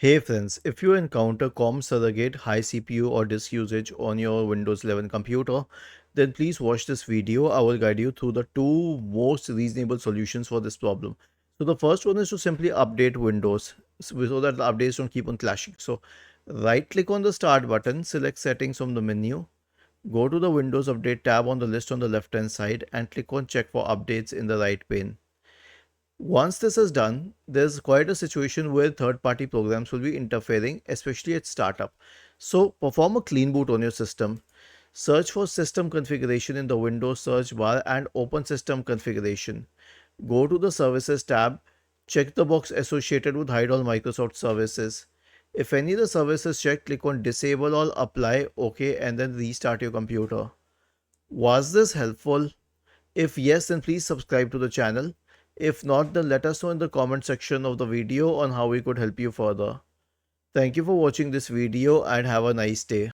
Hey friends, if you encounter COM Surrogate, high CPU or disk usage on your Windows 11 computer, then please watch this video. I will guide you through the two most reasonable solutions for this problem. So the first one is to simply update Windows so that the updates don't keep on clashing. So right click on the start button, select settings from the menu, go to the Windows Update tab on the list on the left hand side and click on check for updates in the right pane. Once this is done, there's quite a situation where third-party programs will be interfering, especially at startup. So perform a clean boot on your system. Search for system configuration in the Windows search bar and open system configuration. Go to the services tab, check the box associated with hide all Microsoft services. If any of the services checked, click on disable all, apply, OK, and then restart your computer. Was this helpful? If yes, then please subscribe to the channel. If not, then let us know in the comment section of the video on how we could help you further. Thank you for watching this video and have a nice day.